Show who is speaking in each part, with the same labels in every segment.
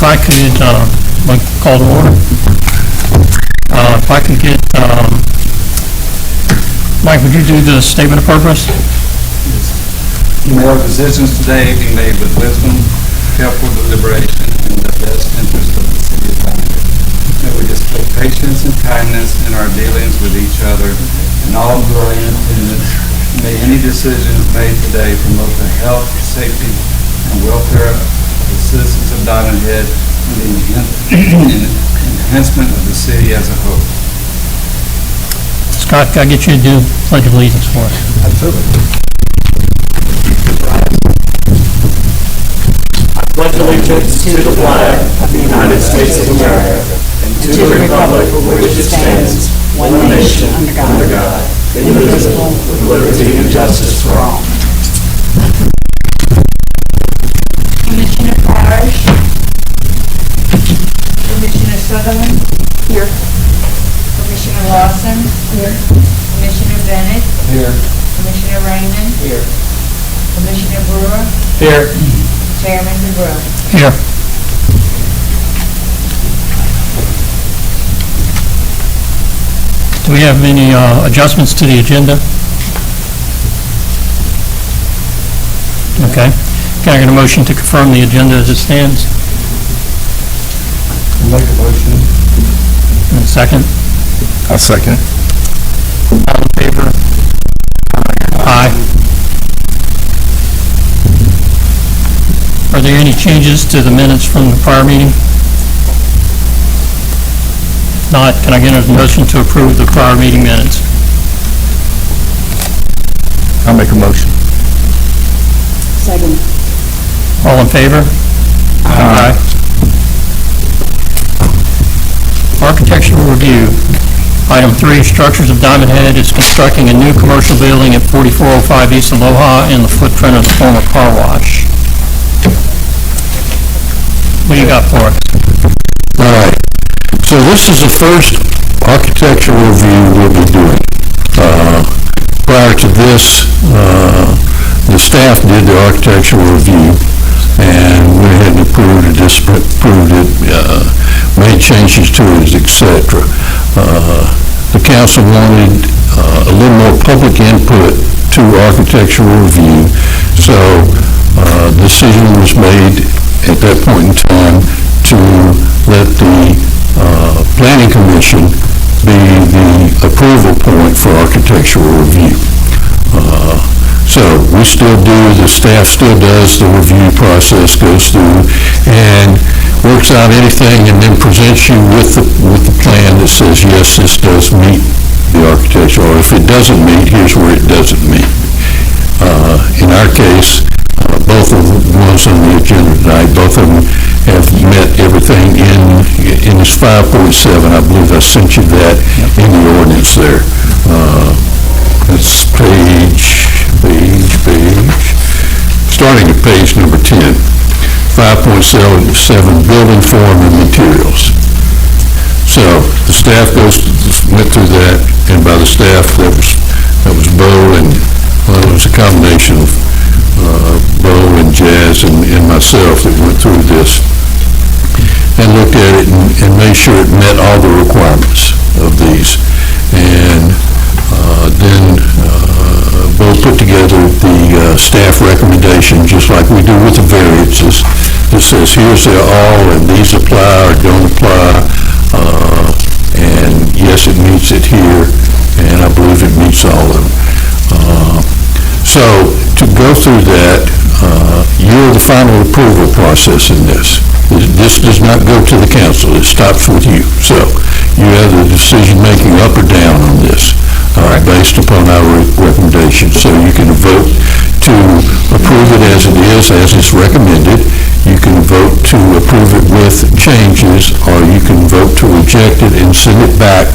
Speaker 1: I could, like, call to order. If I could get, Mike, would you do the statement of purpose?
Speaker 2: May our decisions today be made with wisdom, careful deliberation, and the best interest of the city of Diamond. May we display patience and kindness in our dealings with each other and all who are in attendance. May any decisions made today promote the health, safety, and welfare of the citizens of Diamond Head and the enhancement of the city as a whole.
Speaker 1: Scott, can I get you to do Pledge of Allegiance for us?
Speaker 2: Absolutely.
Speaker 3: Pledge allegiance to the flag of the United States of America and to the republic for which it stands, one nation, under God, indivisible, with liberty and justice for all.
Speaker 4: Commissioner Parrish. Commissioner Sutherland. Here. Commissioner Lawson. Here. Commissioner Bennett.
Speaker 2: Here.
Speaker 4: Commissioner Raymond.
Speaker 2: Here.
Speaker 4: Commissioner Brewer.
Speaker 2: Here.
Speaker 4: Chairman DeBrew.
Speaker 1: Here. Do we have any adjustments to the agenda? Okay. Can I get a motion to confirm the agenda as it stands?
Speaker 2: Make a motion.
Speaker 1: And a second?
Speaker 5: I'll second.
Speaker 1: All in favor? Aye. Are there any changes to the minutes from the prior meeting? If not, can I get a motion to approve the prior meeting minutes?
Speaker 5: I'll make a motion.
Speaker 4: Second.
Speaker 1: All in favor? Aye. Architectural review. Item 3, Structures of Diamond Head is constructing a new commercial building at 4405 East Aloha in the footprint of the former car wash. What do you got for us?
Speaker 5: All right. So this is the first architectural review we'll be doing. Prior to this, the staff did the architectural review and went ahead and approved it, disapproved it, made changes to it, etc. The council wanted a little more public input to architectural review, so the decision was made at that point in time to let the Planning Commission be the approval point for architectural review. So we still do, the staff still does, the review process goes through and works out anything and then presents you with the plan that says, yes, this does meet the architecture, or if it doesn't meet, here's where it doesn't meet. In our case, both of the ones on the agenda tonight, both of them have met everything in this 5.7. I believe I sent you that in the ordinance there. That's page, starting at page number 10, 5.7, building form and materials. So the staff went through that, and by the staff, that was Bo, and well, it was a combination of Bo and Jazz and myself that went through this and looked at it and made sure it met all the requirements of these. And then Bo put together the staff recommendation, just like we do with the variances, that says here's the all and these apply or don't apply, and yes, it meets it here, and I believe it meets all of them. So to go through that, you're the final approval process in this. This does not go to the council. It stops with you. So you have the decision-making up or down on this based upon our recommendation. So you can vote to approve it as it is, as it's recommended. You can vote to approve it with changes, or you can vote to reject it and send it back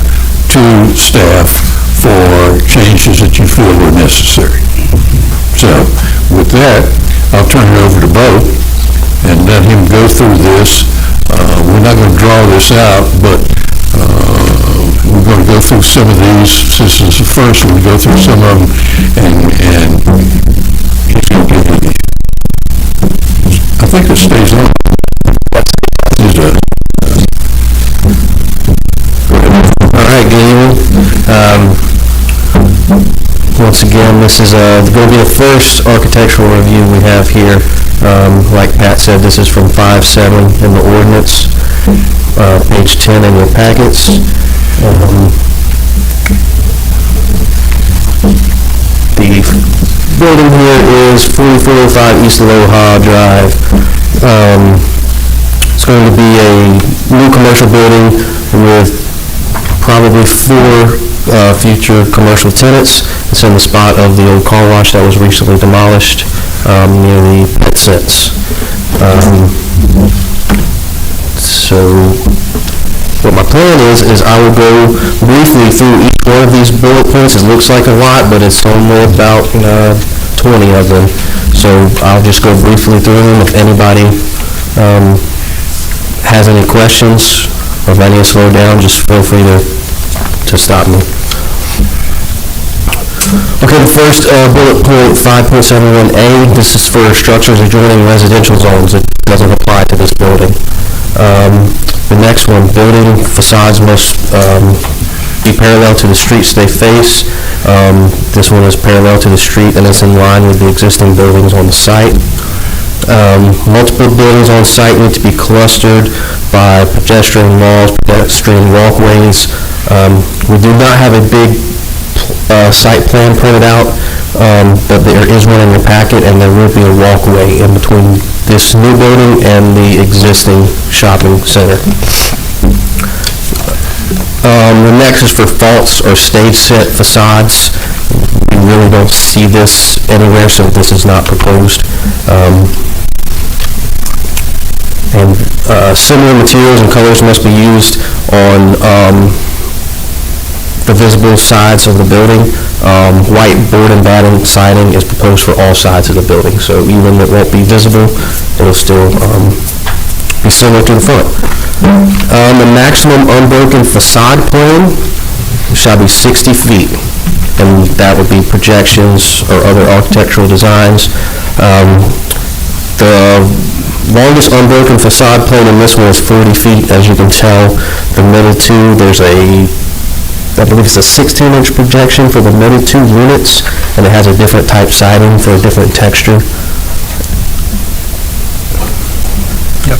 Speaker 5: to staff for changes that you feel are necessary. So with that, I'll turn it over to Bo and let him go through this. We're not going to draw this out, but we're going to go through some of these. Since it's the first one, we go through some of them, and he's going to give me, I think it stays on. Is
Speaker 6: All right, good evening. Once again, this is going to be the first architectural review we have here. Like Pat said, this is from 5-7 in the ordinance, page 10 in your packets. The building here is 4405 East Aloha Drive. It's going to be a new commercial building with probably 4 future commercial tenants. It's in the spot of the old car wash that was recently demolished near the PetSense. So what my plan is I will go briefly through each one of these bullet points. It looks like a lot, but it's only about 20 of them. So I'll just go briefly through them. If anybody has any questions, or if I need to slow down, just feel free to stop me. Okay, the first bullet point, 5.71A, this is for structures adjoining residential zones. It doesn't apply to this building. The next one, building facades must be parallel to the streets they face. This one is parallel to the street and it's in line with the existing buildings on the site. Multiple buildings on site need to be clustered by pedestrian malls, pedestrian walkways. We do not have a big site plan printed out, but there is one in your packet, and there will be a walkway in between this new building and the existing shopping center. The next is for false or stage set facades. We really don't see this anywhere, so this is not proposed. And similar materials and colors must be used on the visible sides of the building. White board and batten siding is proposed for all sides of the building, so even if it won't be visible, it'll still be similar to the front. The maximum unbroken facade plane shall be 60 feet, and that would be projections or other architectural designs. The longest unbroken facade plane in this one is 40 feet. As you can tell, the middle two, there's I believe it's a 16-inch projection for the middle 2 units, and it has a different type siding for a different texture.
Speaker 1: Yep.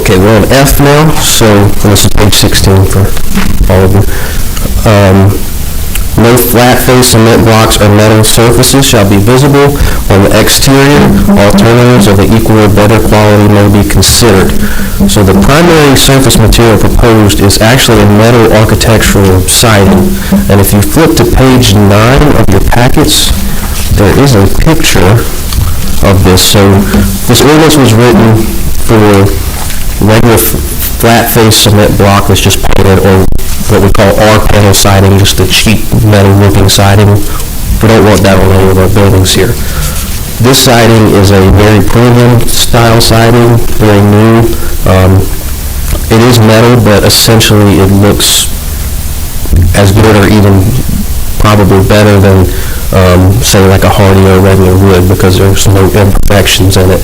Speaker 6: Okay, we're on F now, so this is page 16 for all of you. No flat-face cement blocks or metal surfaces shall be visible on the exterior. Alternatives of the equal or better quality may be considered. So the primary surface material proposed is actually a metal architectural siding. And if you flip to page 9 of your packets, there is a picture of this. So this ordinance was written for regular flat-face cement block that's just painted, or what we call R-panel siding, just the cheap metal-looking siding. We don't want that on any of our buildings here. This siding is a very premium style siding, very new. It is metal, but essentially it looks as good or even probably better than, say, like a Hardie or regular wood, because there's no imperfections in it.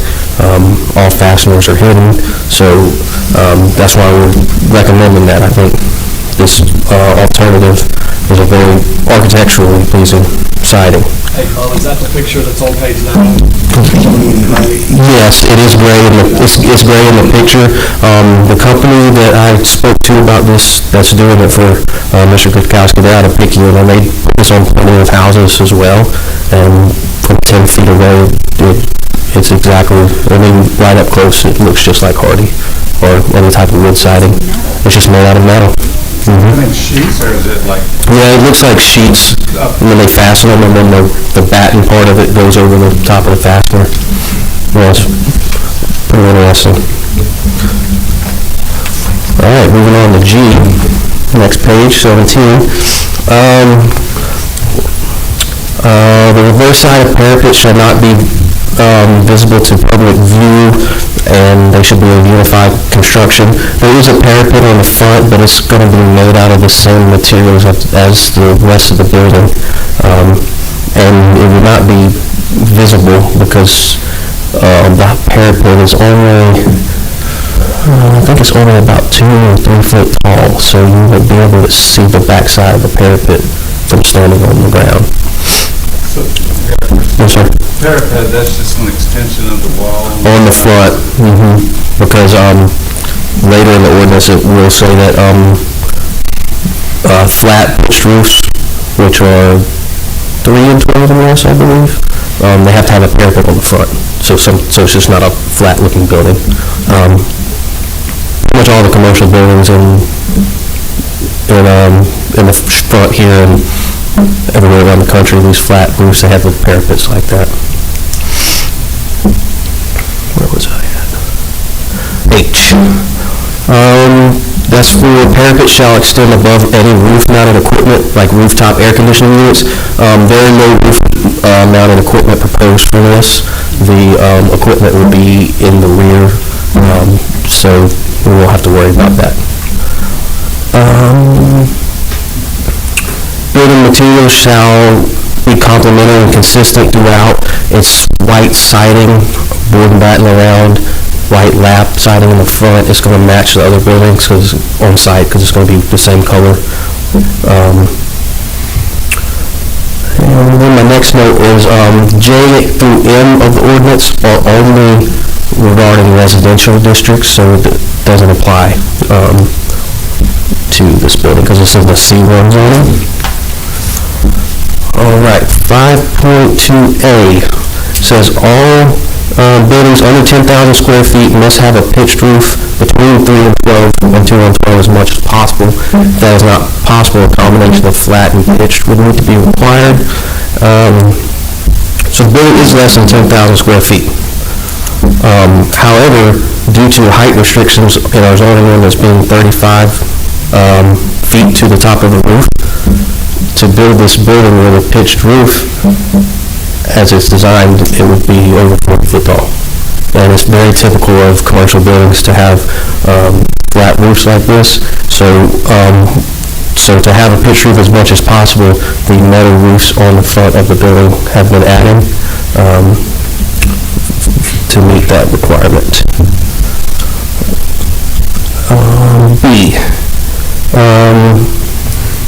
Speaker 6: All fasteners are hidden, so that's why we're recommending that. I think this alternative is a very architecturally pleasing siding.
Speaker 7: Hey Carl, is that the picture that's on page 9?
Speaker 6: Yes, it is gray it's gray in the picture. The company that I spoke to about this, that's doing it for Mr. Gutkowski, they're out of Picayune, and they put this on plenty of houses as well. And from 10 feet away, it's exactly, right up close, it looks just like Hardie or any type of wood siding. It's just made out of metal.
Speaker 2: I mean, sheets, or is it like?
Speaker 6: Yeah, it looks like sheets, and then they fasten them, and then the batten part of it goes over the top of the fastener. Yeah, it's pretty interesting. All right, moving on to G, next page, 17. The reverse side of parapet shall not be visible to public view, and they should be a unified construction. There is a parapet on the front, but it's going to be made out of the same materials as the rest of the building, and it will not be visible because The parapet is only, I think it's only about 2 or 3 foot tall, so you won't be able to see the backside of the parapet from standing on the ground.
Speaker 2: So,
Speaker 6: Yes, sir.
Speaker 2: parapet, that's just an extension of the wall?
Speaker 6: On the front, because later in the ordinance, it will say that flat pitched roofs, which are 3 and 12 in mass, I believe, they have to have a parapet on the front, so it's just not a flat-looking building. Pretty much all the commercial buildings in the front here and everywhere around the country, these flat roofs, they have the parapets like that. Where was I at? H. That's for parapet shall extend above any roof-mounted equipment, like rooftop air conditioning units. There are no roof-mounted equipment proposed for this. The equipment will be in the rear, so we won't have to worry about that. Building materials shall be complementary and consistent throughout. It's white siding, board and batten around, white lap siding in the front. It's going to match the other buildings on site because it's going to be the same color. And then my next note is J through M of the ordinance are only regarding residential districts, so it doesn't apply to this building because this is the C1 zoning. All right, 5.2A says all buildings under 10,000 square feet must have a pitched roof between 3 and 12 and 2 and 12 as much as possible. If that is not possible, a combination of flat and pitched would need to be required. So the building is less than 10,000 square feet. However, due to height restrictions in our zoning ordinance being 35 feet to the top of the roof, to build this building with a pitched roof, as it's designed, it would be over 40 foot tall. And it's very typical of commercial buildings to have flat roofs like this. So to have a pitched roof as much as possible, the metal roofs on the front of the building have been added to meet that requirement. B.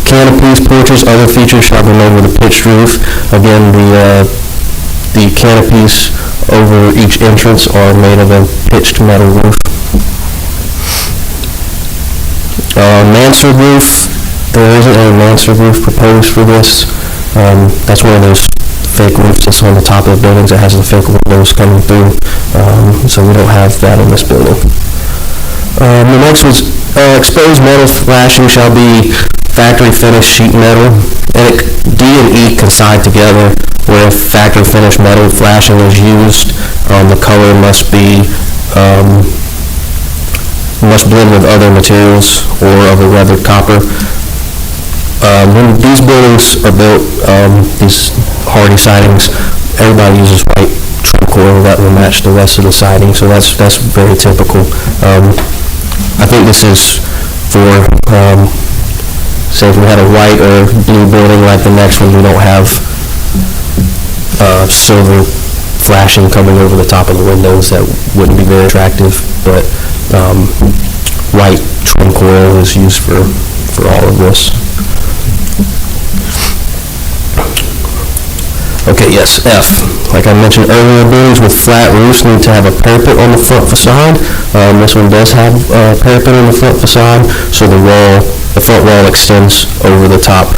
Speaker 6: Canopies, porches, other features shall be made with a pitched roof. Again, the canopies over each entrance are made of a pitched metal roof. Mansard roof, there isn't a mansard roof proposed for this. That's one of those fake roofs that's on the top of the buildings that has the fake windows coming through. So we don't have that in this building. The next was exposed metal flashing shall be factory finished sheet metal. And D and E coincide together, where if factory finished metal flashing is used, the color must blend with other materials or of a weathered copper. When these buildings are built, these hardy sidings, everybody uses white trim coil that will match the rest of the siding, so that's very typical. I think this is for, say if we had a white or blue building like the next one, we don't have silver flashing coming over the top of the windows. That wouldn't be very attractive, but white trim coil is used for all of this. Okay, yes, F. Like I mentioned earlier, buildings with flat roofs need to have a parapet on the front facade. This one does have a parapet on the front facade, so the front wall extends over the top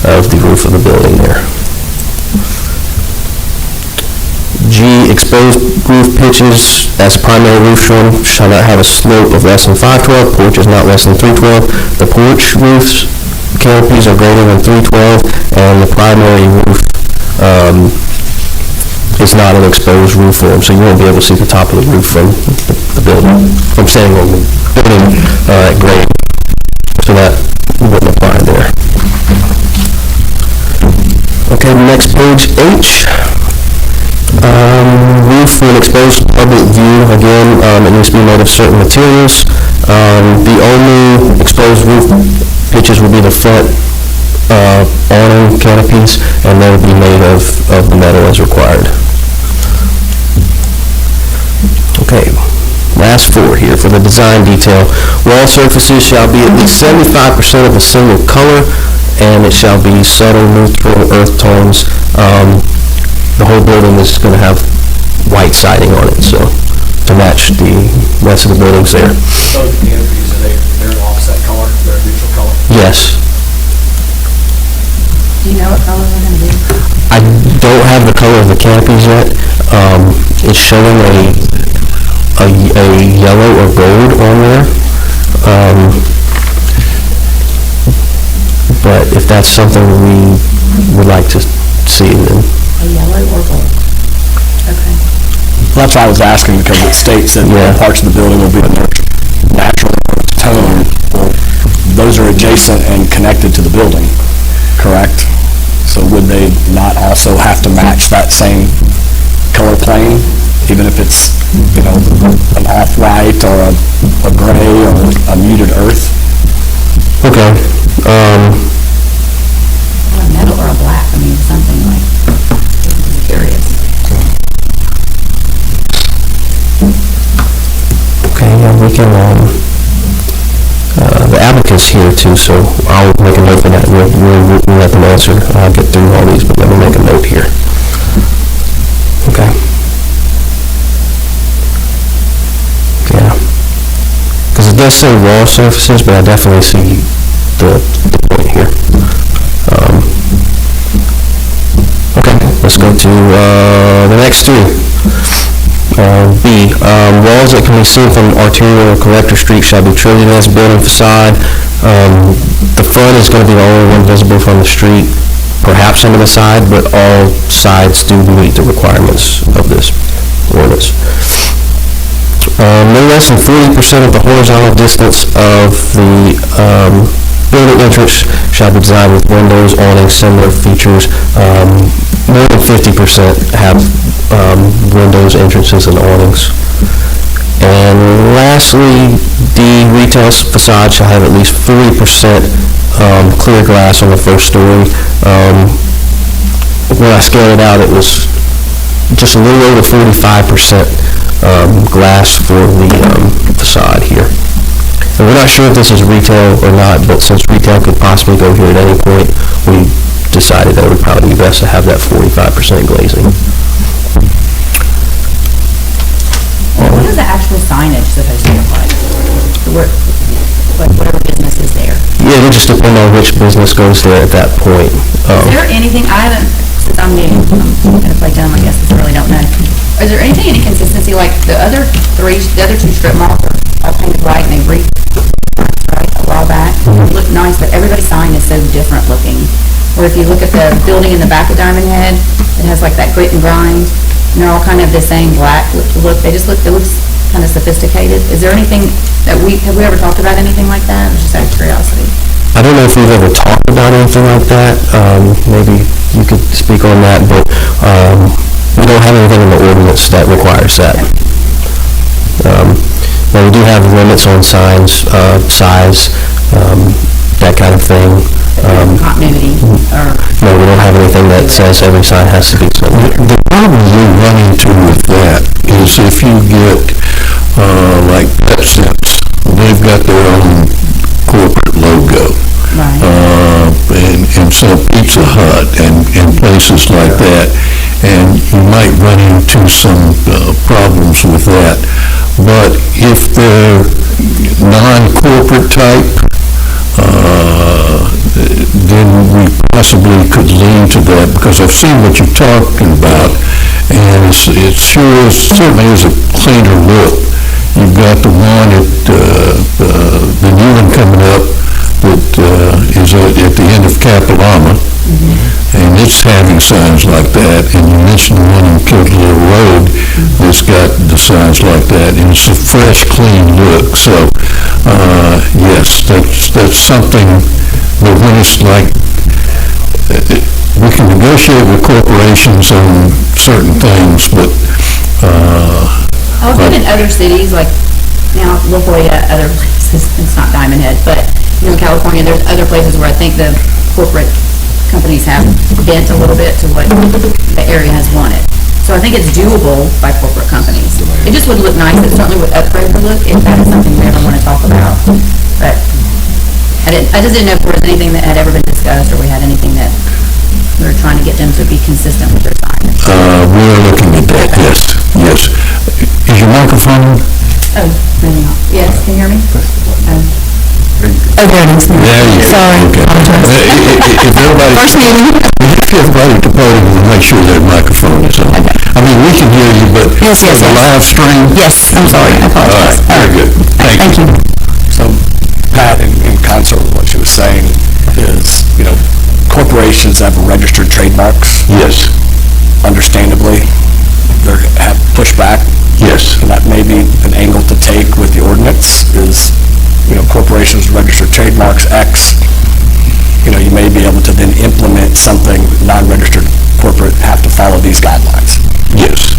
Speaker 6: of the roof of the building there. G, exposed roof pitches as primary roof trim shall not have a slope of less than 512, porch is not less than 312. The porch roofs canopies are greater than 312, and the primary roof is not an exposed roof form, so you won't be able to see the top of the roof from the building, from standing on the building at grade. So that wouldn't apply there. Okay, next page, H. Roof when exposed to public view, again, it needs to be made of certain materials. The only exposed roof pitches will be the front awning canopies, and they will be made of the metal as required. Okay, last four here for the design detail. Wall surfaces shall be at least 75% of a single color, and it shall be subtle neutral earth tones. The whole building is going to have white siding on it, so to match the rest of the buildings there.
Speaker 7: So the canopies, they're offset color, they're a neutral color?
Speaker 6: Yes.
Speaker 3: Do you know what color we're gonna do?
Speaker 6: I don't have the color of the canopies yet. It's showing a yellow or gold on there. But if that's something we would like to see, then
Speaker 3: A yellow or gold? Okay.
Speaker 8: That's why I was asking, because it states that
Speaker 6: Yeah.
Speaker 8: parts of the building will be a natural tone. Well, those are adjacent and connected to the building, correct? So would they not also have to match that same color plane, even if it's, you know, an off-white or a gray or a muted earth?
Speaker 6: okay.
Speaker 3: Or a metal or a black, I mean, something like, I'm curious.
Speaker 6: Okay, yeah, we can, the applicant's here too, so I'll make a note of that. We'll let them answer. I'll get through all these, but let me make a note here. Okay. Yeah. Because it does say wall surfaces, but I definitely see the point here. Okay, let's go to the next two. B, walls that can be seen from arterial or collector street shall be treated as building facade. The front is going to be the only one visible from the street, perhaps some of the side, but all sides do meet the requirements of this ordinance. No less than 40% of the horizontal distance of the building entrance shall be designed with windows, awnings, similar features. More than 50% have windows, entrances, and awnings. And lastly, D, retail facade shall have at least 40% clear glass on the first story. When I scaled it out, it was just a little over 45% glass for the facade here. And we're not sure if this is retail or not, but since retail could possibly go here at any point, we decided that it would probably be best to have that 45% glazing.
Speaker 3: What is the actual signage supposed to look like? Like whatever business is there?
Speaker 6: Yeah, it would just depend on which business goes there at that point.
Speaker 3: Is there anything, I haven't, since I'm new, I'm gonna play dumb, I guess, since I really don't know. Is there anything, any consistency, like the other two strip malls are all painted white and they right, a while back? They look nice, but everybody's sign is so different looking. Or if you look at the building in the back of Diamond Head, it has like that grit and grind, and they're all kind of the same black look, it looks kind of sophisticated. Is there anything that have we ever talked about anything like that? Just out of curiosity.
Speaker 6: I don't know if we've ever talked about anything like that. Maybe you could speak on that, but we don't have anything in the ordinance that requires that. Now, we do have limits on signs, size, that kind of thing.
Speaker 3: Continuity, or...
Speaker 6: No, we don't have anything that says every sign has to be similar.
Speaker 5: The problem we run into with that is if you get, like PetSense, they've got their own corporate logo.
Speaker 3: Right.
Speaker 5: And so Pizza Hut and places like that, and you might run into some problems with that. But if they're non-corporate type, then we possibly could lean to that, because I've seen what you're talking about, and it sure certainly is a cleaner look. You've got the one at, the new one coming up that is at the end of Capilama, and it's having signs like that, and you mentioned the one on Kilgore Road that's got the signs like that, and it's a fresh, clean look. So, yes, that's something that when it's like, we can negotiate with corporations on certain things, but,
Speaker 3: I've been in other cities, like now La Jolla, other places, it's not Diamond Head, but in California, there's other places where I think the corporate companies have bent a little bit to what the area has wanted.
Speaker 9: So I think it's doable by corporate companies. It just would look nice, it certainly would upgrade the look if that is something we ever want to talk about. But I just didn't know if there was anything that had ever been discussed, or we had anything that we were trying to get them to be consistent with their sign.
Speaker 5: We're looking at that, yes, yes. Is your microphone?
Speaker 9: Oh, maybe not. Yes, can you hear me?
Speaker 5: There you go.
Speaker 9: Sorry.
Speaker 5: Okay. If everybody, if everybody at the podium will make sure their microphone is on. I mean, we can hear you, but
Speaker 9: Yes,
Speaker 5: for
Speaker 9: yes,
Speaker 5: the
Speaker 9: yes.
Speaker 5: live stream?
Speaker 9: Yes, I'm sorry, I apologize.
Speaker 5: All right, very good. Thank you.
Speaker 8: So Pat, in concert with what she was saying, is, corporations have registered trademarks,
Speaker 5: Yes,
Speaker 8: understandably, they have pushback,
Speaker 5: yes.
Speaker 8: and that may be an angle to take with the ordinance, is, corporations register trademarks X, you may be able to then implement something non-registered corporate have to follow these guidelines.
Speaker 5: Yes.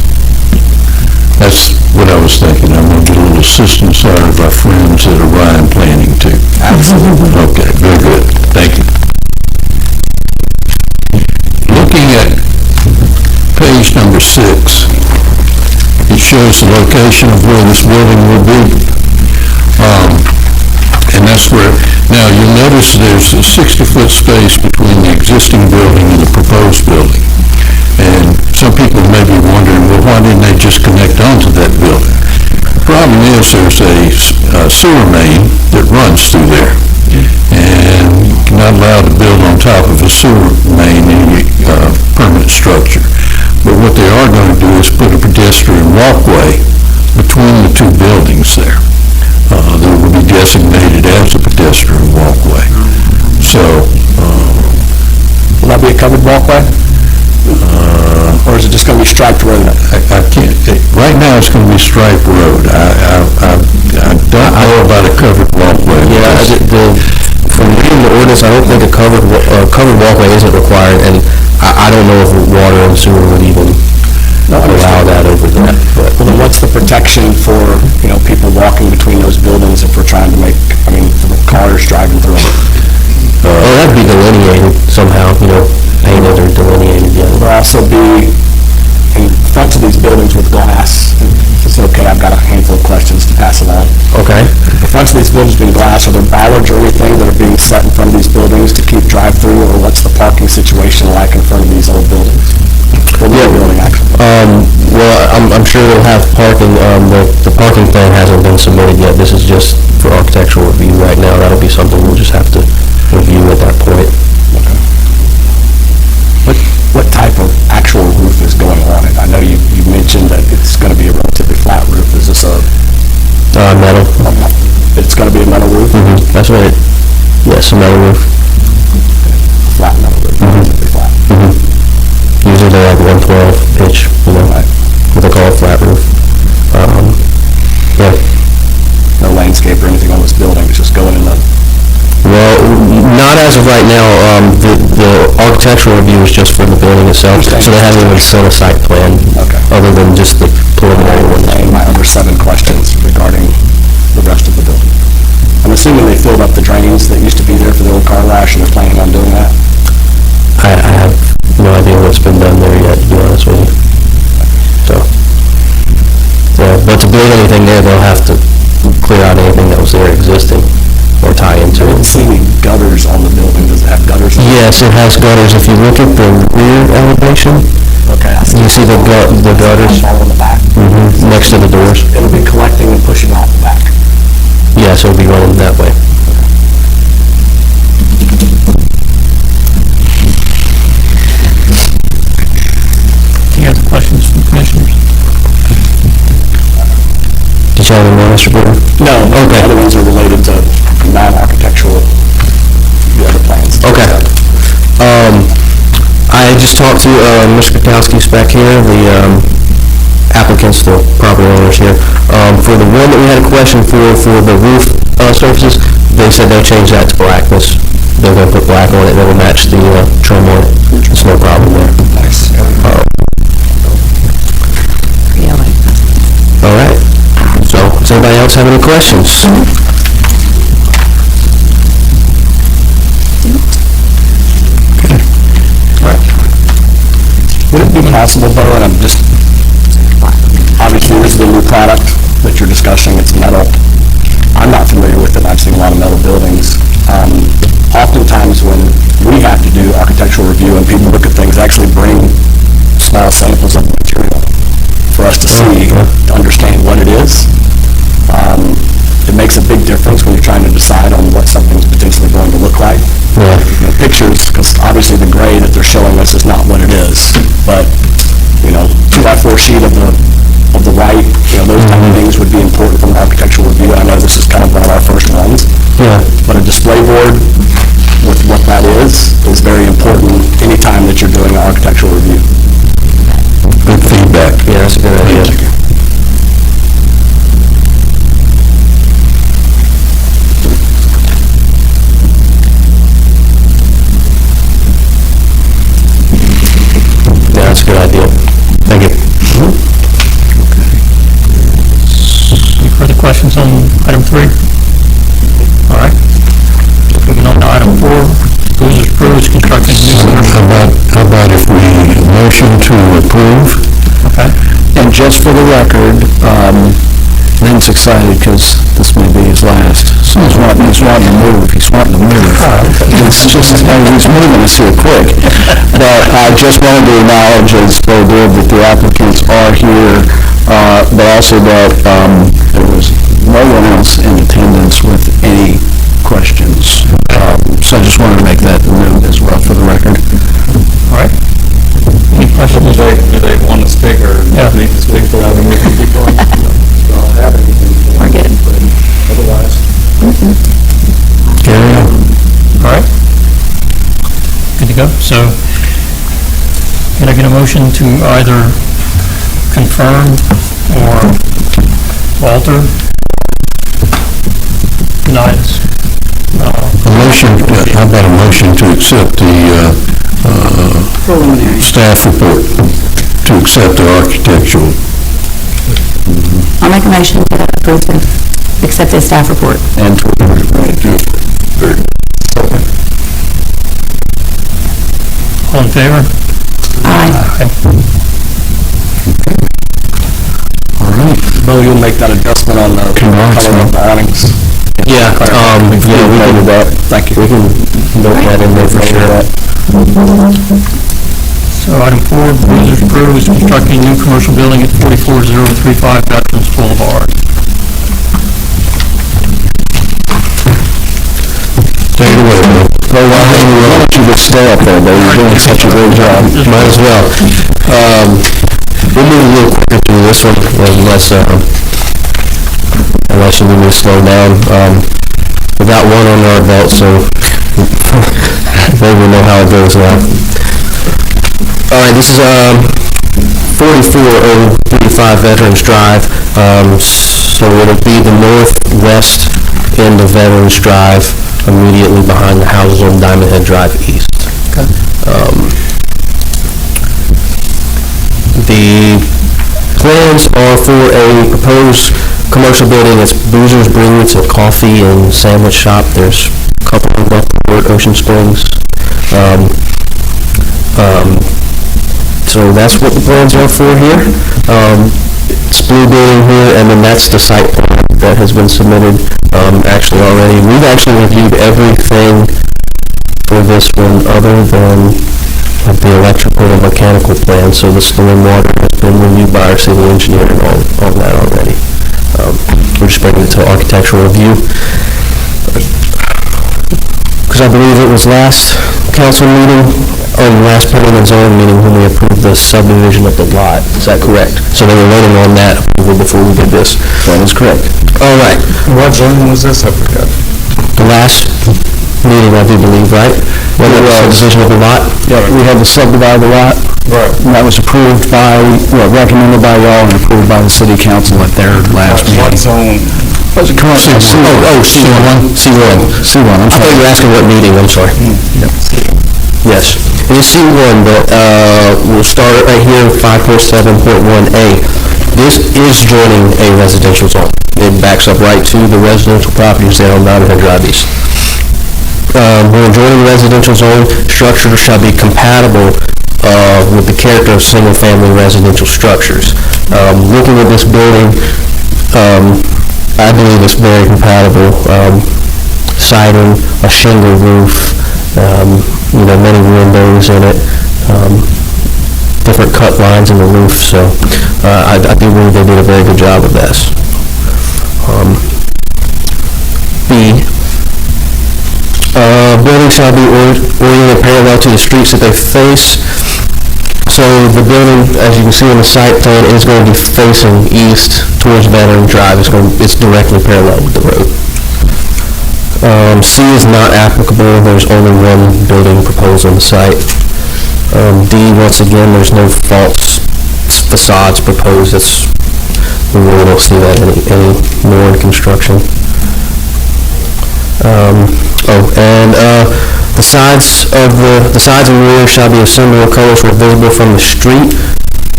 Speaker 5: That's what I was thinking. I'm going to get a little assistance out of our friends at Orion Planning too. Absolutely. Okay, very good. Thank you. Looking at page number 6, it shows the location of where this building will be. And that's where, now you'll notice there's a 60-foot space between the existing building and the proposed building. And some people may be wondering, well, why didn't they just connect onto that building? The problem is there's a sewer main that runs through there. And you're not allowed to build on top of a sewer main, any permanent structure. But what they are going to do is put a pedestrian walkway between the two buildings there. That will be designated as a pedestrian walkway. So,
Speaker 8: Will that be a covered walkway? Or is it just going to be striped road?
Speaker 5: I can't, right now it's going to be striped road. I don't know about a covered walkway.
Speaker 6: Yeah, from reading the ordinance, I don't think a covered walkway isn't required, and I don't know if water and sewer would even allow that over there. But
Speaker 8: Well, then what's the protection for, people walking between those buildings if we're trying to make, the cars driving through them?
Speaker 6: that'd be delineated somehow, painted or delineated, yeah.
Speaker 8: There'll also be in front of these buildings with glass. If it's okay, I've got a handful of questions to pass along.
Speaker 6: Okay.
Speaker 8: The fronts of these buildings being glass, are there bollards or anything that are being set in front of these buildings to keep drive-through, or what's the parking situation like in front of these old buildings? Or the new building, actually?
Speaker 6: Well, I'm sure they'll have parking, the parking plan hasn't been submitted yet. This is just for architectural review right now. That'll be something we'll just have to review at that point.
Speaker 8: What type of actual roof is going on it? I know you mentioned that it's going to be a relatively flat roof. Is this
Speaker 6: Metal.
Speaker 8: it's going to be a metal roof?
Speaker 6: That's right. Yes, a metal roof.
Speaker 8: Flat metal roof, relatively flat.
Speaker 6: Usually they're like 112 pitch, what they call a flat roof. Yeah.
Speaker 8: No landscape or anything on this building, it's just going in the...
Speaker 6: Well, not as of right now. The architectural review is just for the building itself, so they haven't even set a site plan.
Speaker 8: Okay.
Speaker 6: Other than just the preliminary one.
Speaker 8: And my other 7 questions regarding the rest of the building. I'm assuming they filled up the drains that used to be there for the old car wash, and they're planning on doing that?
Speaker 6: I have no idea what's been done there yet, to be honest with you. So, yeah, but to build anything there, they'll have to clear out anything that was there existing or tie into
Speaker 8: I
Speaker 6: it.
Speaker 8: didn't see any gutters on the building. Does it have gutters?
Speaker 6: Yes, it has gutters. If you look at the rear elevation,
Speaker 8: Okay, I see.
Speaker 6: you see the gutters
Speaker 8: All in the back.
Speaker 6: next to the doors.
Speaker 8: It'll be collecting and pushing off the back.
Speaker 6: Yes, it'll be running that way.
Speaker 1: Any other questions from commissioners?
Speaker 6: Did you have any more, Mr. Brewer?
Speaker 8: No, the other ones are related to non-architectural, the other plans.
Speaker 6: Okay. I just talked to Mr. Kukowski's back here, the applicants, the property owners here. For the one that we had a question for the roof surfaces, they said they'll change that to black. They're going to put black on it, that'll match the trim on it. It's no problem there.
Speaker 8: Nice.
Speaker 9: Yeah, like that.
Speaker 6: All right. So, does anybody else have any questions?
Speaker 8: Would it be possible, though, and I'm just architectural review and people look at things, actually bring small samples of the material for us to see, to understand what it is. It makes a big difference when you're trying to decide on what something's potentially going to look like.
Speaker 6: Yeah.
Speaker 8: You know, pictures, because obviously the gray that they're showing us is not what it is, but, 2x4 sheet of the white, those type of things would be important from an architectural review. I know this is kind of one of our first ones.
Speaker 6: Yeah.
Speaker 8: But a display board with what that is very important anytime that you're doing an architectural review.
Speaker 5: Good feedback.
Speaker 6: Yeah, that's a good idea. Yeah, that's a good idea. Thank you.
Speaker 1: Any further questions on item 3? All right. Moving on to item 4, Boozer's Brew is constructing new commercial.
Speaker 5: How about if we motion to approve?
Speaker 1: Okay.
Speaker 3: And just for the record, Lynn's excited because this may be his last. So he's wanting to move. It's just, he's moving us here quick. But I just wanted to acknowledge, as they did, that the applicants are here, but also that there was no one else in attendance with any questions. So I just wanted to make that known as well for the record.
Speaker 1: All right. Any questions?
Speaker 2: Do they want to speak or need to speak?
Speaker 9: We're good.
Speaker 5: Carry on.
Speaker 1: All right. Good to go. So, can I get a motion to either confirm or alter? Deny this?
Speaker 5: How about a motion to accept the staff report, to accept the architectural?
Speaker 9: I'll make a motion to approve the, accept the staff report.
Speaker 3: And
Speaker 1: All in favor?
Speaker 9: Aye.
Speaker 5: All right.
Speaker 8: Bo, you'll make that adjustment on the color of the awnings?
Speaker 6: Yeah, we can do that. Thank you. We can note that in there for sure.
Speaker 1: So item 4, Boozer's Brew is constructing a new commercial building at 44035 Veterans Boulevard.
Speaker 5: Take it away, Bill.
Speaker 3: Well, why don't you just stay up there, though? You're doing such a great job.
Speaker 6: Might as well. We'll move a little quicker through this one, unless you need me to slow down. We got one under our belt, so maybe we know how it goes now. All right, this is 44035 Veterans Drive. So it'll be the northwest end of Veterans Drive, immediately behind the houses on Diamond Head Drive East. The plans are for a proposed commercial building. It's Boozer's Brew. It's a coffee and sandwich shop. There's a couple of them up at Ocean Springs. So that's what the plans are for here. It's blue building here, and then that's the site plan that has been submitted actually already. We've actually reviewed everything for this one other than the electrical and mechanical plan, so the stormwater has been reviewed by our civil engineer and all that already. We're just bringing it to architectural review. Because I believe it was last council meeting, or last planning and zoning meeting, when we approved the subdivision of the lot. Is that correct? So they were waiting on that approval before we did this. That is correct. All right.
Speaker 2: What zoning was this? I forgot.
Speaker 6: The last meeting, I do believe, right? When it was subdivision of the lot?
Speaker 3: Yeah, we had to subdivide the lot.
Speaker 2: Right.
Speaker 3: And that was approved by, recommended by y'all and approved by the city council at their last
Speaker 2: What
Speaker 3: meeting.
Speaker 2: zone?
Speaker 3: Was it current?
Speaker 6: C1.
Speaker 3: C1, I'm
Speaker 6: I thought you were asking what meeting, I'm sorry. Yes, it is C1, but we'll start it right here, 547.1A. This is joining a residential zone. It backs up right to the residential properties there on Diamond Head Drive East. We're joining the residential zone. Structures shall be compatible with the character of single-family residential structures. Looking at this building, I believe it's very compatible. Siding, a shingle roof, many windows in it, different cut lines in the roof, so I do believe they did a very good job of this. B, building shall be oriented parallel to the streets that they face. So the building, as you can see on the site plan, is going to be facing east towards Veteran Drive. It's directly parallel with the road. C is not applicable. There's only one building proposed on the site. D, once again, there's no false facades proposed. We really don't see that any more in construction. The sides and rear shall be of similar colors where visible from the street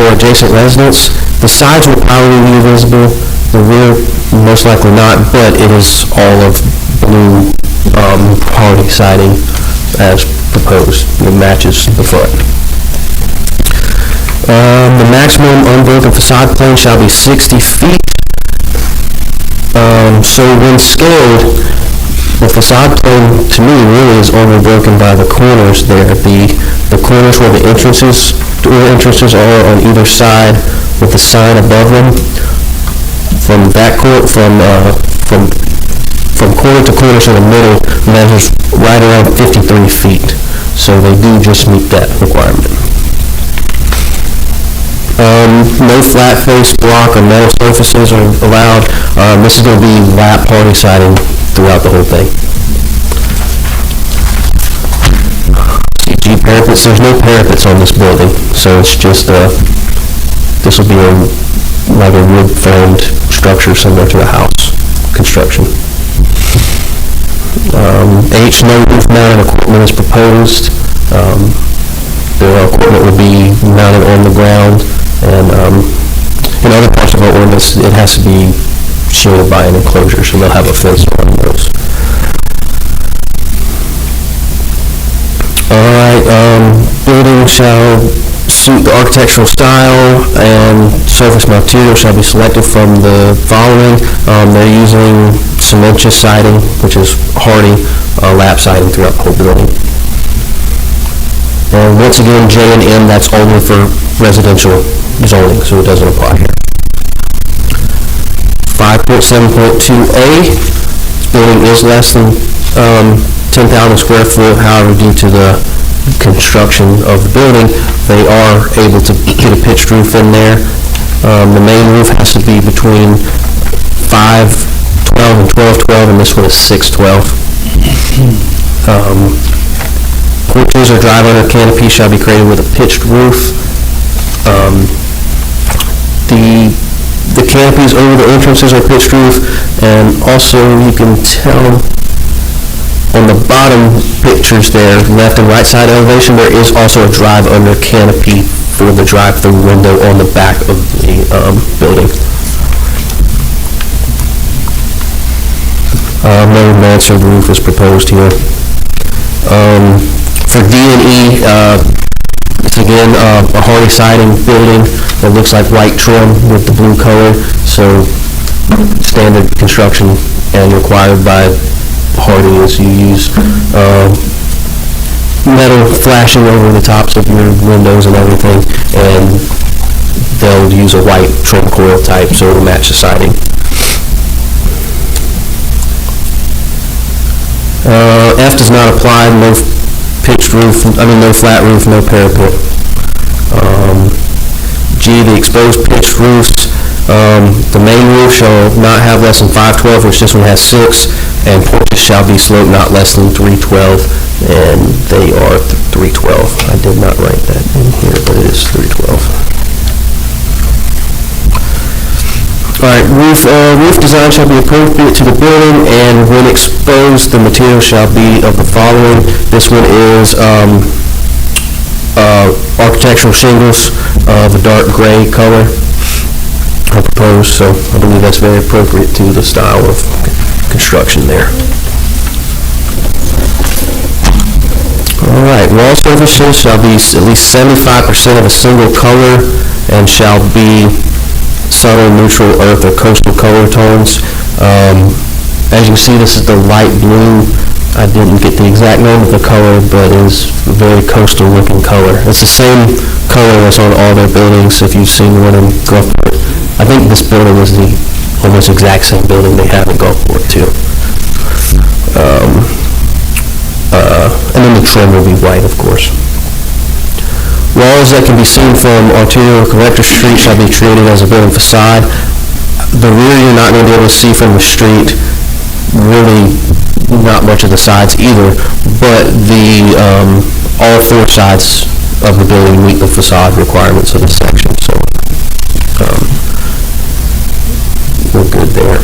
Speaker 6: or adjacent residence. The sides will probably be visible, the rear most likely not, but it is all of blue hardy siding as proposed. It matches the front. The maximum unbroken facade plane shall be 60 feet. So when scaled, the facade plane, to me, really is only broken by the corners there. The corners where the entrances are on either side with the sign above them. From corner to corner to the middle measures right around 53 feet. So they do just meet that requirement. No flat face block or metal surfaces are allowed. This is going to be lap hardy siding throughout the whole thing. CG parapets, there's no parapets on this building, so it's just, this will be like a wood-framed structure similar to a house construction. H, no roof-mounted equipment is proposed. The equipment will be mounted on the ground, and in other parts of our ordinance, it has to be shielded by an enclosure, so they'll have a fence around those. Alright, building shall suit the architectural style, and surface material shall be selected from the following. They're using cementitious siding, which is hardy lap siding throughout the whole building. And once again, J and M, that's only for residential zoning, so it doesn't apply here. 5.7.2A, this building is less than 10,000 square foot. However, due to the construction of the building, they are able to get a pitched roof in there. The main roof has to be between 512 and 1212, and this one is 612. Porches or drive under canopy shall be created with a pitched roof. The canopies over the entrances are pitched roof, and also you can tell on the bottom pictures there, left and right side elevation, there is also a drive under canopy for the drive-through window on the back of the building. No mansard roof is proposed here. For D and E, it's again a hardy siding building that looks like white trim with the blue color, so standard construction and required by hardy is you use metal flashing over the tops of your windows and everything, and they'll use a white trim coil type so it'll match the siding. F does not apply, no pitched roof, no flat roof, no parapet. G, the exposed pitched roofs, the main roof shall not have less than 512, which this one has 6, and porches shall be sloped not less than 312, and they are 312. I did not write that in here, but it is 312. Alright, roof design shall be appropriate to the building, and when exposed, the material shall be of the following. This one is architectural shingles of a dark gray color are proposed, so I believe that's very appropriate to the style of construction there. Alright, wall surfaces shall be at least 75% of a single color and shall be subtle, neutral, earth, or coastal color tones. As you can see, this is the light blue I didn't get the exact name of the color, but it is a very coastal looking color. It's the same color that's on all their buildings, if you've seen one in Gulfport. I think this building is the almost exact same building they have in Gulfport too. And then the trim will be white, of course. Walls that can be seen from Arterial Collector Street shall be treated as a building facade. The rear you're not going to be able to see from the street, really not much of the sides either, but all four sides of the building meet the facade requirements of the section, so we're good there.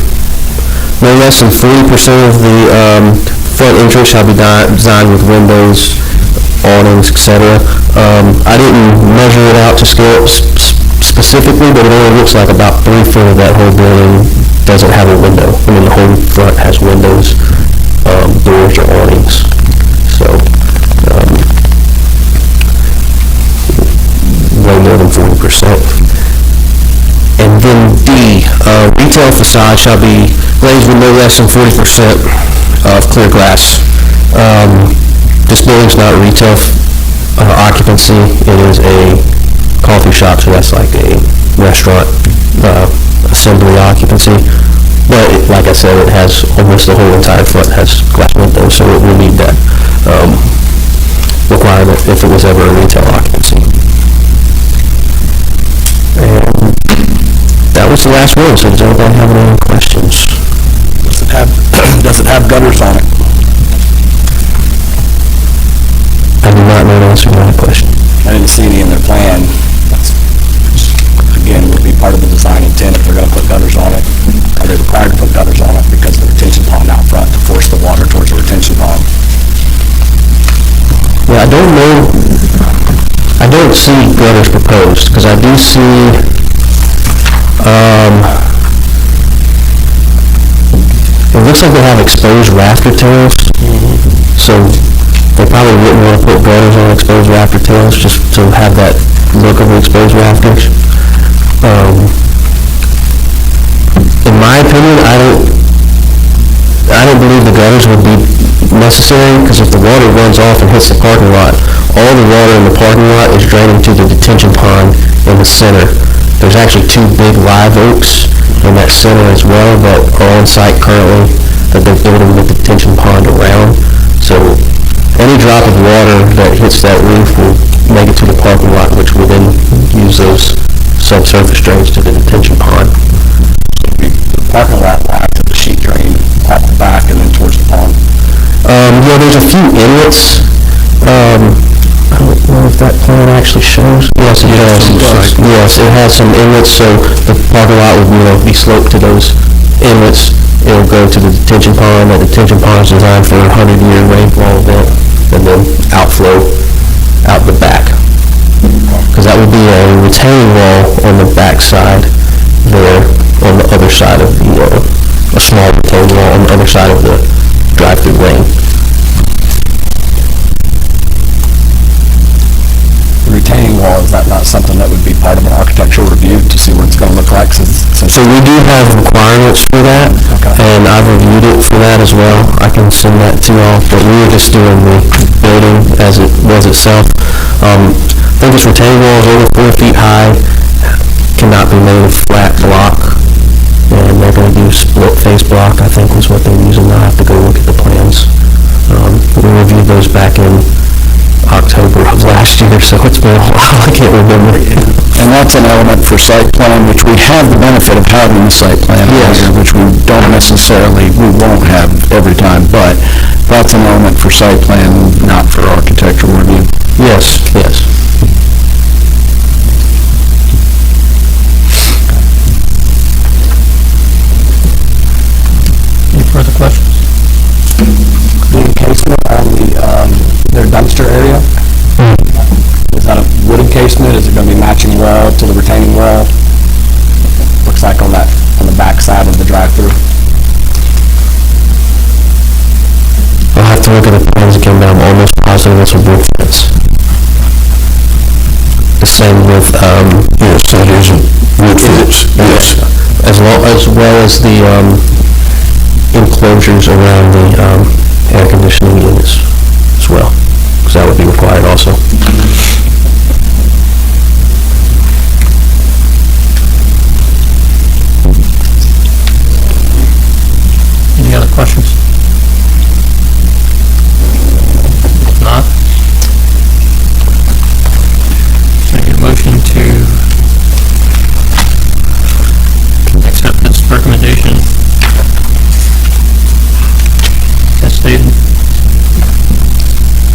Speaker 6: No less than 40% of the front entrance shall be designed with windows, awnings, etc. I didn't measure it out to scale specifically, but it only looks like about 3/4 of that whole building doesn't have a window. I mean, the whole front has windows, doors, or awnings. So, way more than 40%. And then D, retail facade shall be glazed with no less than 40% of clear glass. This building's not retail occupancy, it is a coffee shop, so that's like a restaurant assembly occupancy. But like I said, it has almost the whole entire front has glass windows, so it will meet that requirement if it was ever a retail occupancy. And that was the last one, so does anybody have any questions?
Speaker 8: Does it have gutters on it?
Speaker 6: I do not know the answer to that question.
Speaker 8: I didn't see any in their plan. That's, again, would be part of the design intent if they're going to put gutters on it. Are they required to put gutters on it because of the retention pond out front to force the water towards the retention pond?
Speaker 6: Yeah, I don't know. I don't see gutters proposed, because I do see, it looks like they have exposed rafter tails, so they probably wouldn't want to put gutters on exposed rafter tails just to have that look of the exposed rafters. In my opinion, I don't believe the gutters would be necessary, because if the water runs off and hits the parking lot, all the water in the parking lot is draining to the detention pond in the center. There's actually 2 big live oaks in that center as well that are on site currently that they're building the detention pond around. So any drop of water that hits that roof will make it to the parking lot, which will then use those subsurface drains to the detention pond.
Speaker 8: The parking lot will have the sheet drain off the back and then towards the pond.
Speaker 6: Yeah, there's a few inlets. I don't know if that plan actually shows. Yes, it does. Yes, it has some inlets, so the parking lot would, be sloped to those inlets. It'll go to the detention pond. That detention pond is designed for a 100-year rainfall event, and then outflow out the back. Because that would be a retaining wall on the back side there, on the other side of the, a small retaining wall on the other side of the drive-through lane.
Speaker 8: The retaining wall, is that not something that would be part of an architectural review to see what it's going to look like?
Speaker 6: So we do have requirements for that, and I've reviewed it for that as well. I can send that to y'all, but we were just doing the building as it was itself. I think this retaining wall is over 4 feet high, cannot be made of flat block, and they're going to do split face block, I think was what they're using. I'll have to go look at the plans. We reviewed those back in October of last year, so it's been a while, I can't remember.
Speaker 8: And that's an element for site plan, which we have the benefit of having the site plan here, which we don't necessarily, we won't have every time, but that's an element for site plan, not for architectural review.
Speaker 6: Yes, yes.
Speaker 1: Any further questions?
Speaker 8: The encasement on their dumpster area, is that a wood encasement? Is it going to be matching wall to the retaining wall? Looks like on the back side of the drive-through.
Speaker 6: I'll have to look at the plans again, but I'm almost positive it's a wood fence. The same with, yes, so here's a wood fence, yes. As well as the enclosures around the air conditioning units as well, because that would be required also.
Speaker 1: Any other questions? If not, can I get a motion to accept this recommendation as stated?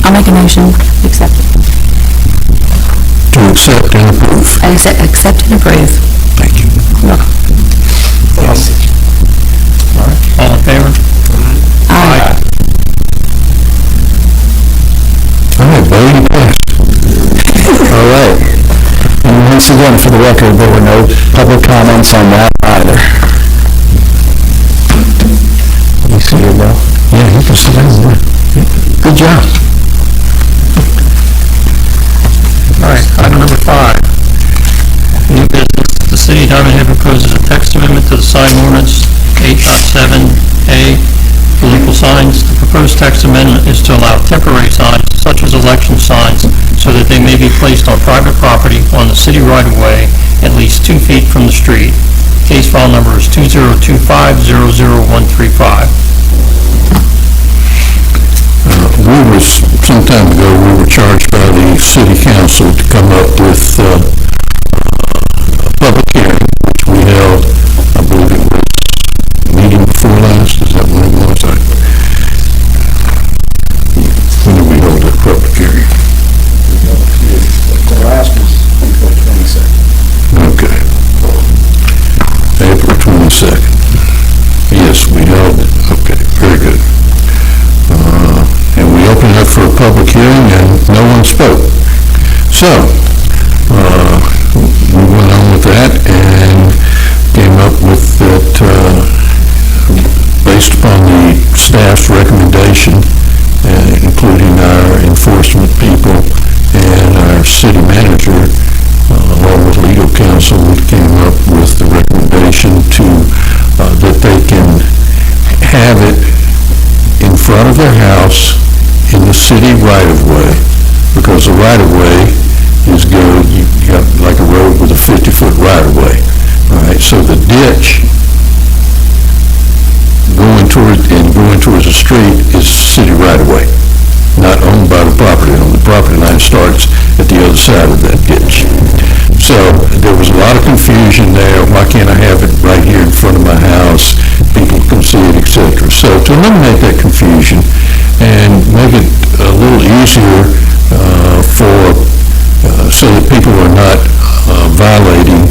Speaker 9: I'll make a motion, accept it.
Speaker 5: To accept and approve.
Speaker 9: Accept and approve.
Speaker 5: Thank you.
Speaker 1: All in favor?
Speaker 9: Aye.
Speaker 5: All right, Bo, you passed.
Speaker 8: All right. And once again, for the record, there were no public comments on that either.
Speaker 6: You see it, Bill?
Speaker 5: Yeah, you can sit down there. Good job.
Speaker 1: All right, item number 5. New business, the city of Diamond Head proposes a text amendment to the sign ordinance 8.7A, political signs. The proposed text amendment is to allow temporary signs, such as election signs, so that they may be placed on private property on the city right-of-way at least 2 feet from the street. Case file number is 2025-00135.
Speaker 5: Some time ago, we were charged by the city council to come up with a public hearing, which we held, I believe it was meeting before last, is that when it was? When did we hold that public hearing?
Speaker 7: The last was April 22nd.
Speaker 5: Okay. April 22nd. Yes, we held it. Okay, very good. And we opened up for a public hearing and no one spoke. So, we went on with that and came up with that, based upon the staff's recommendation, including our enforcement people and our city manager, along with legal counsel, we came up with the recommendation to, that they can have it in front of their house in the city right-of-way, because the right-of-way is you got like a road with a 50-foot right-of-way, all right? So the ditch going towards the street is city right-of-way, not owned by the property owner. The property line starts at the other side of that ditch. So there was a lot of confusion there. Why can't I have it right here in front of my house? People can see it, etc. So to eliminate that confusion and make it a little easier so that people are not violating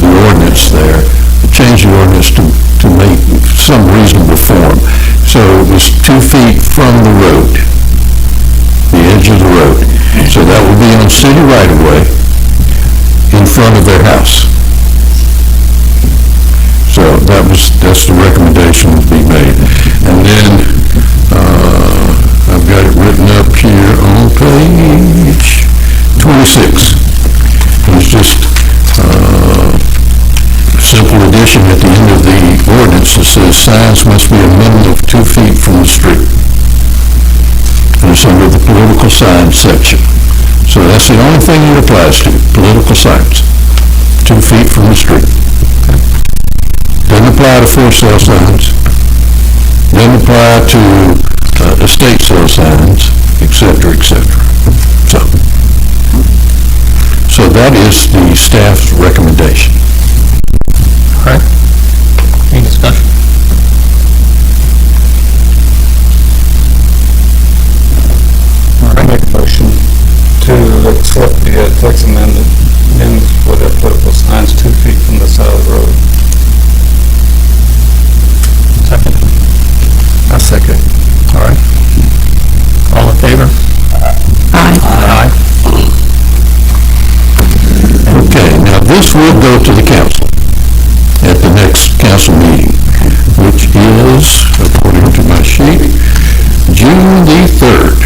Speaker 5: the ordinance there, change the ordinance to make some reasonable form. So it was 2 feet from the road, the edge of the road. So that would be on city right-of-way in front of their house. So that's the recommendation to be made. And then, I've got it written up here on page 26. It's just, simple addition at the end of the ordinance that says signs must be a minimum of 2 feet from the street. And it's under the political signs section. So that's the only thing it applies to, political signs, 2 feet from the street. Doesn't apply to for sale signs, doesn't apply to estate sale signs, etc., etc. So that is the staff's recommendation.
Speaker 1: All right. Any discussion? All right.
Speaker 2: Make a motion to accept the text amendment for the political signs 2 feet from the side of the road.
Speaker 1: Second.
Speaker 6: I'll second.
Speaker 1: All right. All in favor?
Speaker 9: Aye.
Speaker 1: Aye.
Speaker 5: Okay, now this will go to the council at the next council meeting, which is, according to my sheet, June the 3rd.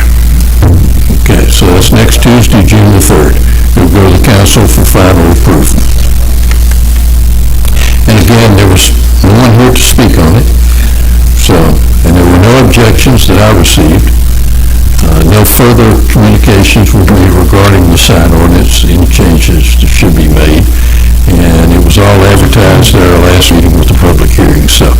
Speaker 5: Okay, so that's next Tuesday, June the 3rd. It'll go to the council for final approval. And again, there was no one here to speak on it, so, and there were no objections that I received. No further communications with me regarding the sign ordinance, any changes that should be made, and it was all advertised at our last meeting with the public hearing, so.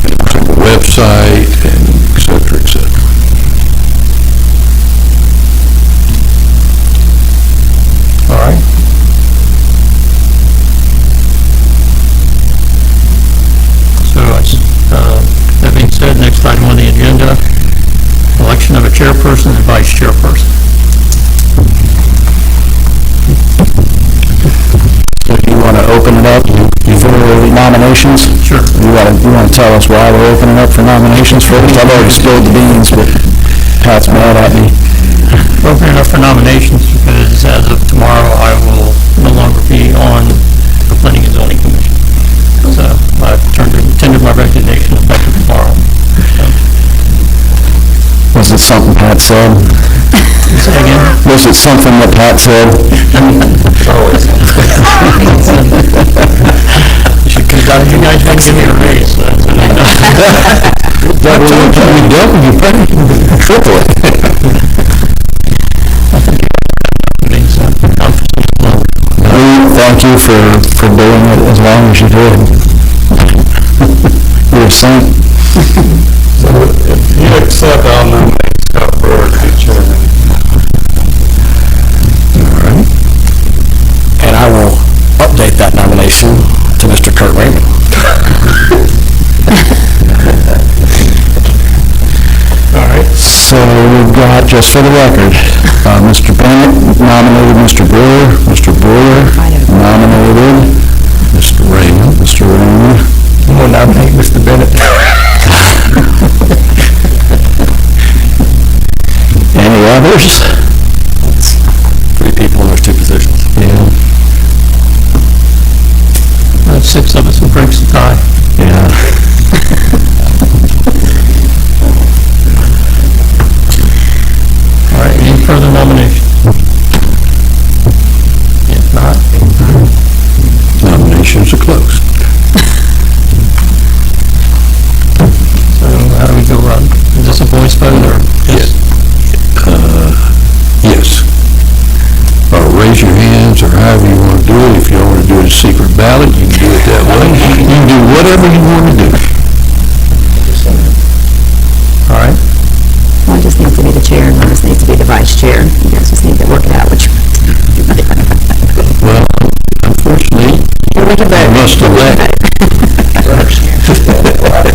Speaker 5: It was on the website, and et cetera, et cetera.
Speaker 1: All right. So, that being said, next item on the agenda, election of a chairperson and vice chairperson.
Speaker 8: So do you want to open it up? You've already nominations?
Speaker 1: Sure.
Speaker 8: You want to tell us why we're opening up for nominations first? I've already spilled the beans, but Pat's mad at me.
Speaker 1: Opening up for nominations because as of tomorrow, I will no longer be on the Planning and Zoning Commission. So I've tendered my resignation effective tomorrow. So,
Speaker 8: Was it something Pat said?
Speaker 1: say again?
Speaker 8: Was it something that Pat said?
Speaker 1: You guys didn't give me a raise, so that's what I know.
Speaker 8: Triple it. Thank you for doing it as long as you did. You're a saint.
Speaker 2: So if you accept, I'll nominate Scott Brewer to be chairman.
Speaker 5: All right.
Speaker 8: And I will update that nomination to Mr. Kurt Raymond.
Speaker 1: All right.
Speaker 8: So we've got, just for the record, Mr. Bennett nominated Mr. Brewer, Mr. Brewer nominated
Speaker 5: Mr. Raymond.
Speaker 8: Mr. Raymond.
Speaker 1: I'm going to nominate Mr. Bennett.
Speaker 8: Any others? Three people, there's two positions.
Speaker 5: Yeah.
Speaker 1: That's 6 of us, and breaks the tie.
Speaker 8: Yeah.
Speaker 1: All right, any further nominations? If not,
Speaker 5: Nominations are closed.
Speaker 1: so how do we go around? Is this a voice vote or?
Speaker 5: Yes. Yes. Or raise your hands, or however you want to do it. If you want to do it as secret ballot, you can do it that way. You can do whatever you want to do.
Speaker 1: All right.
Speaker 9: One just needs to be the chair, and one just needs to be the vice chair. You guys just need to work it out which.
Speaker 5: Well, unfortunately,
Speaker 9: We can
Speaker 5: I
Speaker 9: vote.
Speaker 5: must elect.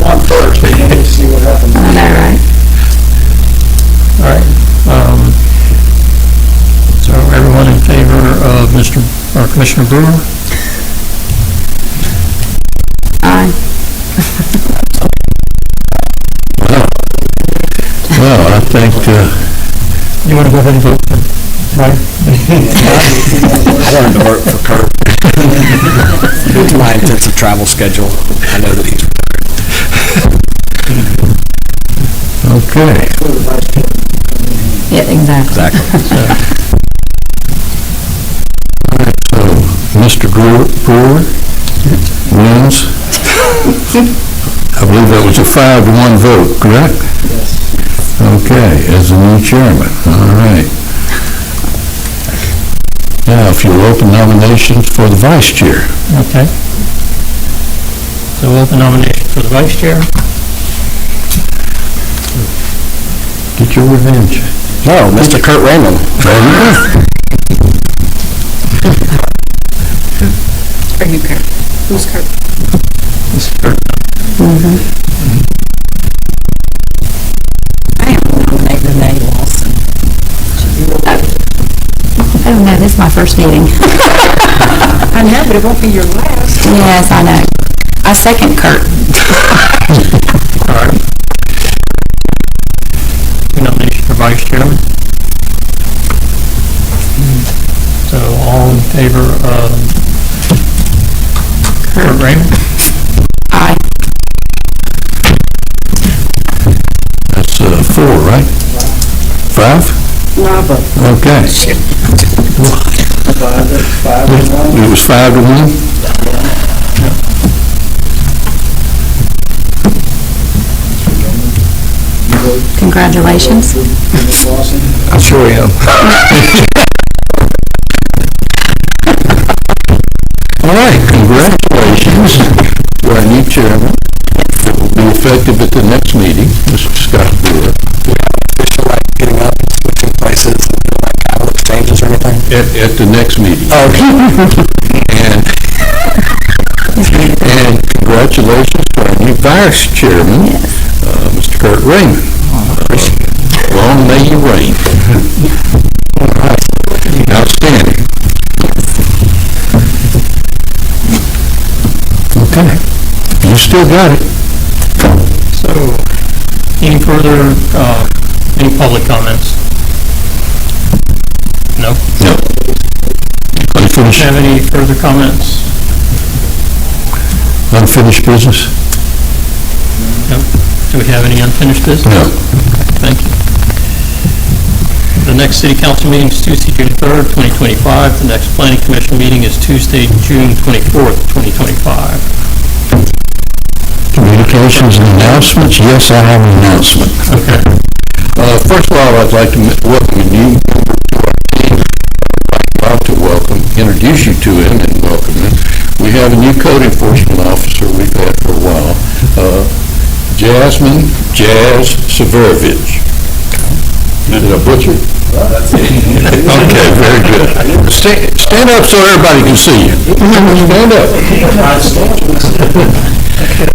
Speaker 7: One first, and then see what happens.
Speaker 9: I know, right?
Speaker 1: All right. So everyone in favor of Commissioner Brewer?
Speaker 9: Aye.
Speaker 5: Well, I think,
Speaker 1: You want to go ahead and vote, right?
Speaker 8: I wanted to work for Kurt. Due to my intensive travel schedule, I know that he's
Speaker 5: okay.
Speaker 9: Yeah, exactly.
Speaker 5: So, Mr. Brewer wins. I believe that was a 5-1 vote, correct?
Speaker 7: Yes.
Speaker 5: Okay, as the new chairman, all right. Now, if you'll open nominations for the vice chair.
Speaker 1: Okay. So we'll open nomination for the vice chair.
Speaker 5: Get your revenge.
Speaker 8: No, Mr. Kurt Raymond.
Speaker 5: There you go.
Speaker 9: Are you Kurt? Who's Kurt? I am nominate Renee Lawson. I don't know, this is my first meeting.
Speaker 3: I know, but it won't be your last.
Speaker 9: Yes, I know. I second Kurt.
Speaker 1: All right. Nomination for vice chairman. So all in favor of Kurt Raymond?
Speaker 9: Aye.
Speaker 5: That's 4, right? 5? Okay. It was 5-1?
Speaker 9: Congratulations.
Speaker 7: Ms. Lawson.
Speaker 5: I sure am. All right, congratulations to our new chairman. It will be effective at the next meeting, Mr. Scott Brewer.
Speaker 8: Official, like getting up and switching places and doing like cattle exchanges or anything?
Speaker 5: At the next meeting.
Speaker 8: Oh,
Speaker 5: And congratulations to our new vice chairman, Mr. Kurt Raymond. Long may you reign. All right. Outstanding. Okay. You still got it.
Speaker 1: So, any further, any public comments? No?
Speaker 5: No. Unfinished,
Speaker 1: Have any further comments?
Speaker 5: unfinished business?
Speaker 1: No? Do we have any unfinished business?
Speaker 5: No.
Speaker 1: Thank you. The next city council meeting is Tuesday, June 3rd, 2025. The next planning commission meeting is Tuesday, June 24th, 2025.
Speaker 5: Communications and announcements? Yes, I have an announcement.
Speaker 1: Okay.
Speaker 5: First of all, I'd like to welcome a new member to our team. I'd like to introduce you to him and welcome him. We have a new code enforcement officer we've had for a while, Jasmine Jazz Severovich. Did I butcher it? Okay, very good. Stand up so everybody can see you. Stand up.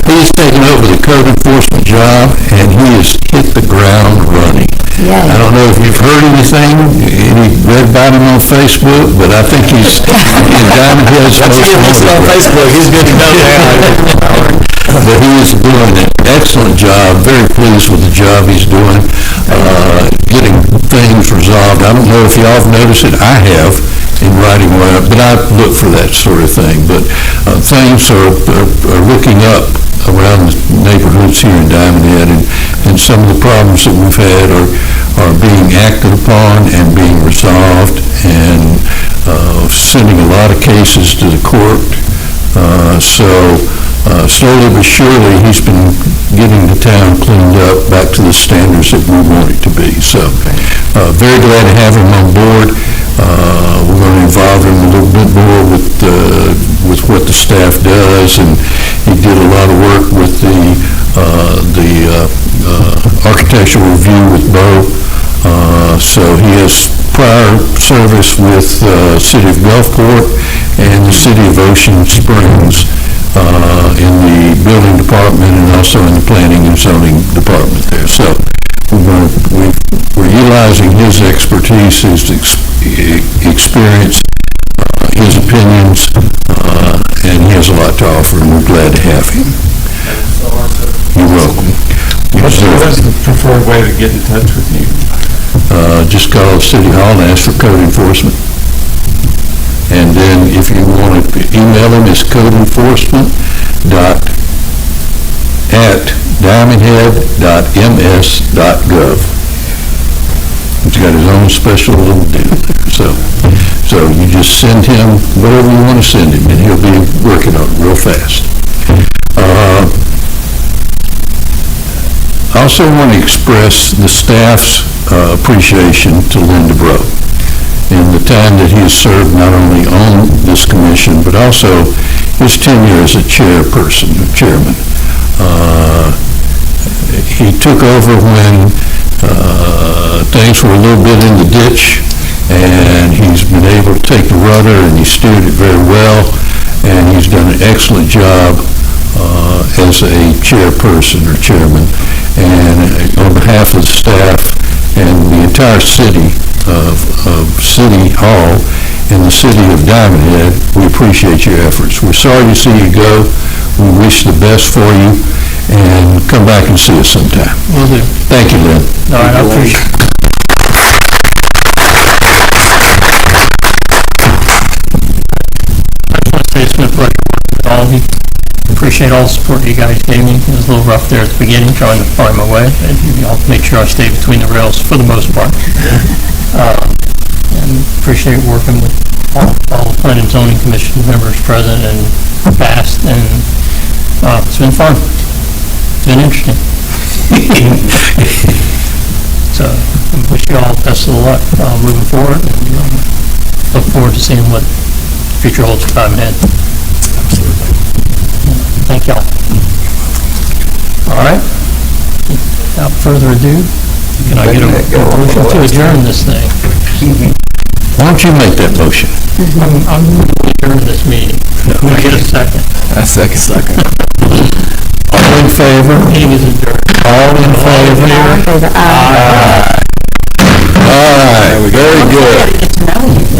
Speaker 5: He has taken over the code enforcement job, and he has hit the ground running. I don't know if you've heard anything, read about him on Facebook, but I think he's in Diamond Head's most wanted.
Speaker 8: on Facebook, he's good to go now.
Speaker 5: But he is doing an excellent job, very pleased with the job he's doing, getting things resolved. I don't know if y'all have noticed it, I have, in writing one, but I look for that sort of thing. But things are looking up around the neighborhoods here in Diamond Head, and some of the problems that we've had are being acted upon and being resolved, and sending a lot of cases to the court. Slowly but surely, he's been getting the town cleaned up back to the standards that we want it to be. So, very glad to have him on board. We're going to involve him a little bit more with what the staff does, and he did a lot of work with the architectural review with Bo. So he has prior service with City of Gulfport and the City of Ocean Springs in the building department and also in the planning and zoning department there. So we're utilizing his expertise, his experience, his opinions, and he has a lot to offer, and we're glad to have him. You're welcome.
Speaker 2: What's the preferred way to get in touch with you?
Speaker 5: Just call City Hall and ask for code enforcement. And then if you want to email him, it's codeenforcement@diamondhead.ms.gov. He's got his own special little deal there. So you just send him whatever you want to send him, and he'll be working on it real fast. I also want to express the staff's appreciation to Linda Bro in the time that he has served not only on this commission, but also his tenure as a chairman. He took over when things were a little bit in the ditch, and he's been able to take the rudder, and he steered it very well, and he's done an excellent job as a chairperson or chairman. And on behalf of the staff and the entire city of City Hall and the city of Diamond Head, we appreciate your efforts. We're sorry to see you go. We wish the best for you, and come back and see us sometime.
Speaker 1: Will do.
Speaker 5: Thank you, Lynn.
Speaker 1: All right, I appreciate it. I just want to say it's been a pleasure working with all of you. Appreciate all the support you guys gave me. It was a little rough there at the beginning, trying to find my way. I'll make sure I stay between the rails for the most part. And appreciate working with all the planning and zoning commission members present and past, and it's been fun. It's been interesting. you all best of luck moving forward, and look forward to seeing what the future holds for Diamond Head.
Speaker 8: Absolutely.
Speaker 1: Thank y'all. All right. Without further ado, can I get a motion to adjourn this thing?
Speaker 5: Why don't you make that motion?
Speaker 1: I'm going to adjourn this meeting. Can I get a second?
Speaker 5: A second. All in favor?
Speaker 1: Meeting is adjourned.
Speaker 5: All in favor? Aye. All right, very good.
Speaker 9: Get to know you.